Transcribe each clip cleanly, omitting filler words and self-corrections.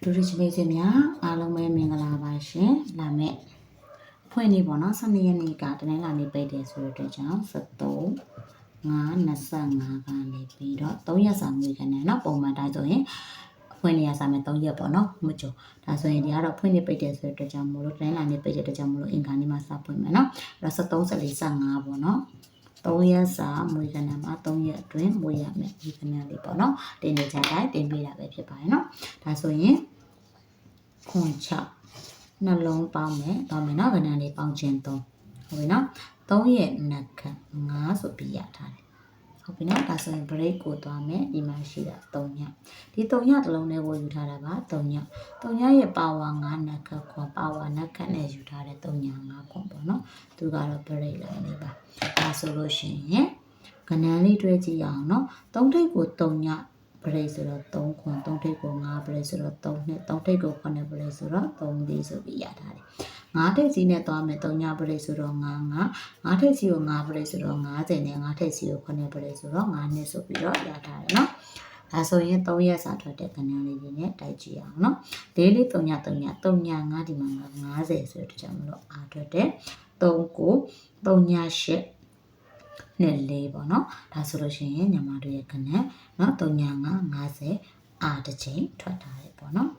ဒူရီချမေးစင်များအားလုံးပဲမင်္ဂလာပါရှင်လာမဲ့ဖွင့်နေပေါ့နော်12ရက်နေ့ကတနင်္လာနေ့ပိတ်တယ်ဆိုတဲ့အတွက်ကြောင့်73-5-25ကနေပြီးတော့3ရက်စာမွေးခနဲ့เนาะပုံမှန်တိုင်းဆိုရင်ဖွင့်နေရစာမဲ့3ရက်ပေါ့နော်မကျော်ဒါဆိုရင်ဒီကတော့ဖွင့်နေပိတ်တယ်ဆိုတဲ့အတွက်ကြောင့်မို့လို့တနင်္လာနေ့ပိတ်တဲ့အတွက်ကြောင့်မို့လို့အင်္ဂါနေ့မှာစဖွင့်မယ်เนาะအဲ့တော့73-14-15ပေါ့နော်3ရက်စာမွေးခနဲ့မှာ3ရက်အတွင်းမွေးရမယ်ဒီခနဲ့လေးပေါ့နော်တင်နေကြတိုင်းတင်ပေးတာပဲဖြစ်ပါတယ်เนาะဒါဆိုရင်ခွန်6နှလုံးပေါင်းမယ်ပေါင်းမယ်နော်ခဏလေးပေါင်းခြင်း3ဟုတ်ပြီနော်3ရဲ့နှက်ခတ်5ဆိုပြီးရထားတယ်ဟုတ်ပြီနော်ဒါဆိုရင် break ကိုသွားမယ်ဒီမှာရှိတာ3ညဒီ3ညတစ်လုံးနဲ့ဝယ်ယူထားတာပါ3ည3ညရဲ့ power 5နှက်ခတ်ခွန် power နှက်ခတ်နဲ့ယူထားတဲ့3ည5ခွန်ပေါ့နော်သူကတော့ break လာနေပါဒါဆိုလို့ရှိရင်ခဏလေးတွဲကြည့်ရအောင်နော်3ထိပ်ကို3ညပရိဆိုတော့3ခွန်3ထိပ်ကို5ပရိဆိုတော့3နှစ်3ထိပ်ကို9ပရိဆိုတော့3လေးဆိုပြီးရထားတယ်5ထိပ်စီနဲ့သွားမယ်3ညပရိဆိုတော့5ထိပ်စီကို5ပရိဆိုတော့50နဲ့5ထိပ်စီကို9ပရိဆိုတော့5နှစ်ဆိုပြီးတော့ရထားတယ်နော်ဒါဆိုရင်3ရက်စာထွက်တဲ့ကဏ္ဍလေးတွေနဲ့တိုက်ကြည့်အောင်နော်လေးလေး3ည3ည3ည5ဒီမှာ50ဆိုတဲ့ကြောင့်မလို့အားထွက်တဲ့3ကို3ည8နဲ့4ပေါ့နော်ဒါဆိုလို့ရှိရင်ညီမတို့ရဲ့ကဏ္ဍနော်3ည50အားတစ်ချိန်ထွက်ထားတယ်ပေါ့နော်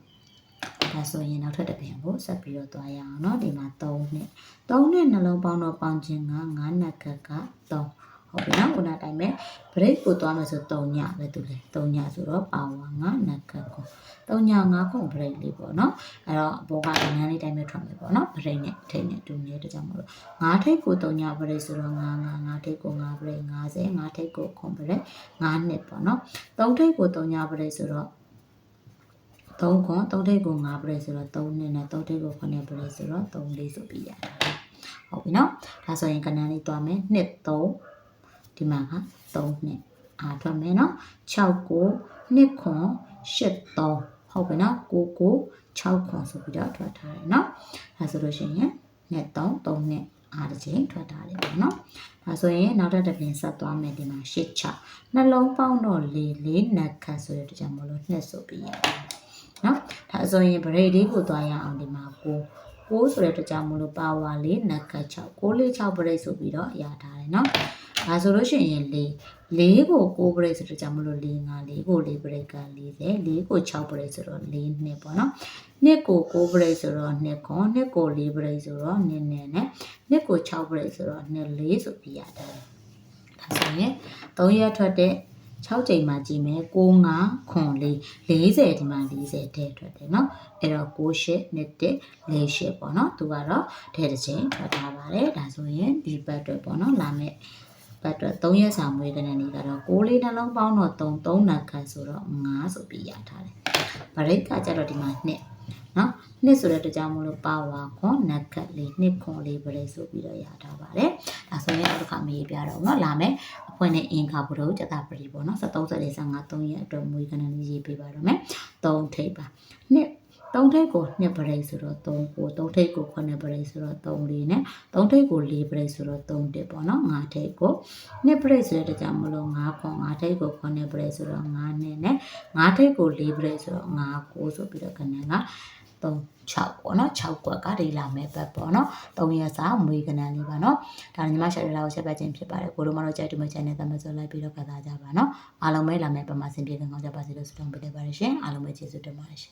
ဒါဆိုရင်နောက်ထပ်တစ်ပြင်ကိုဆက်ပြီးတော့သွားရအောင်နော်ဒီမှာ3နဲ့နှလုံးပေါင်းတော့ပေါင်းခြင်းက9နှက်ကက3ဟုတ်ပြီနော်ခုနတိုင်းပဲ break ကိုသွားမယ်ဆို3ညပဲသူလေ3ညဆိုတော့ power 9နှက်ကကို3ည5ခု break လေးပေါ့နော်အဲ့တော့ဘောကငန်းလေးတိုင်းပဲထွက်မယ်ပေါ့နော် break နဲ့ထိတ်နဲ့တူနေတဲ့ကြောင့်မလို့5ထိတ်ကို3ည break ဆိုတော့5ထိတ်ကို5 break 50 5ထိတ်ကိုခွန် break 5နှစ်ပေါ့နော်3ထိတ်ကို3ည break ဆိုတော့3ခွန်3ထိတ်ကို5 break ဆိုတော့3နှစ်နဲ့3ထိတ်ကို9 break ဆိုတော့3လေးဆိုပြီးရတယ်ဟုတ်ပြီနော်ဒါဆိုရင်ကဏ္ဍလေးသွားမယ်2 3ဒီမှာက3နှစ်အားထွက်မယ်နော်6ကို2ခွန်8 3ဟုတ်ပြီနော်9ကို6ခွန်ဆိုပြီးတော့ထွက်ထားတယ်နော်ဒါဆိုလို့ရှိရင်2 3 3နှစ်အားတစ်ချိန်ထွက်ထားတယ်ပေါ့နော်ဒါဆိုရင်နောက်တစ်ပြင်ဆက်သွားမယ်ဒီမှာ8 6နှလုံးပေါင်းတော့4နှက်ခတ်ဆိုတဲ့ကြောင့်မလို့2ဆိုပြီးရတယ်နော်ဒါဆိုရင် break လေးကိုသွားရအောင်ဒီမှာ9ဆိုတဲ့အတွက်ကြောင့်မလို့ power 4နှက်က6 6 4 6 break ဆိုပြီးတော့ရထားတယ်နော်ဒါဆိုလို့ရှိရင်4ကို9 break ဆိုတော့ကြောင့်မလို့4 5 4ကို4 break က40 4ကို6 break ဆိုတော့4နှစ်ပေါ့နော်2ကို9 break ဆိုတော့2ခွန်2ကို4 break ဆိုတော့2နဲ့2ကို6 break ဆိုတော့2 4ဆိုပြီးရတယ်ဒါဆိုရင်3ရက်ထွက်တဲ့6ချိန်မှာကြည့်မယ်9 5ခွန်4 40ဒီမှာ40ထဲထွက်တယ်เนาะအဲ့တော့9 8နှစ်1 4 8ပေါ့เนาะသူကတော့ထဲတစ်ချိန်ထွက်ထားပါတယ်ဒါဆိုရင်ဒီဘက်အတွက်ပေါ့เนาะလာမဲ့ဘက်အတွက်3ရက်စာမွေးကဏ္ဍနေကတော့6လေးနှလုံးပေါင်းတော့3နှက်ခတ်ဆိုတော့5ဆိုပြီးရထားတယ်ဗရိတ်ကကြတော့ဒီမှာ2เนาะ2ဆိုတဲ့အတွက်ကြောင့်မလို့ပါဝါခွန်နှက်ခတ်လေး2ခွန်လေးဗရိတ်ဆိုပြီးတော့ရထားပါတယ်ဒါဆိုရင်တစ်ခါမေးပြတော့เนาะလာမဲ့အဖွင့်နဲ့အင်္ဂါဘုရောကျတာပရိပေါ့เนาะ73 45 3ရက်အတွက်မွေးကဏ္ဍလေးရေးပေးပါတော့မယ်3ထိပ်ပါ3ထိပ်ကို2 break ဆိုတော့3ကို3ထိပ်ကို9 break ဆိုတော့3လေးနဲ့3ထိပ်ကို4 break ဆိုတော့3တက်ပေါ့နော်5ထိပ်ကို2 break ဆိုတဲ့ကြောင့်မလို့5ခွန်5ထိပ်ကို9 break ဆိုတော့5နဲ့5ထိပ်ကို4 break ဆိုတော့5 9ဆိုပြီးတော့ခဏက3 6ပေါ့နော်6ကွက်ကဒီလာမဲ့ဘက်ပေါ့နော်3ရက်စာမွေးကဏ္ဍလေးပါနော်ဒါညီမရှာရလာကိုချက်ပတ်ခြင်းဖြစ်ပါတယ်ကိုတို့မတော့ကြိုက်တူမ channel သတ်မှတ်ဆိုလိုက်ပြီးတော့ဖတ်သားကြပါနော်အားလုံးပဲလာမဲ့ပမာစင်ပြေကောင်းကြပါစေလို့ဆုတောင်းပေးလိုက်ပါတယ်ရှင်အားလုံးပဲကျေးဇူးတင်ပါတယ်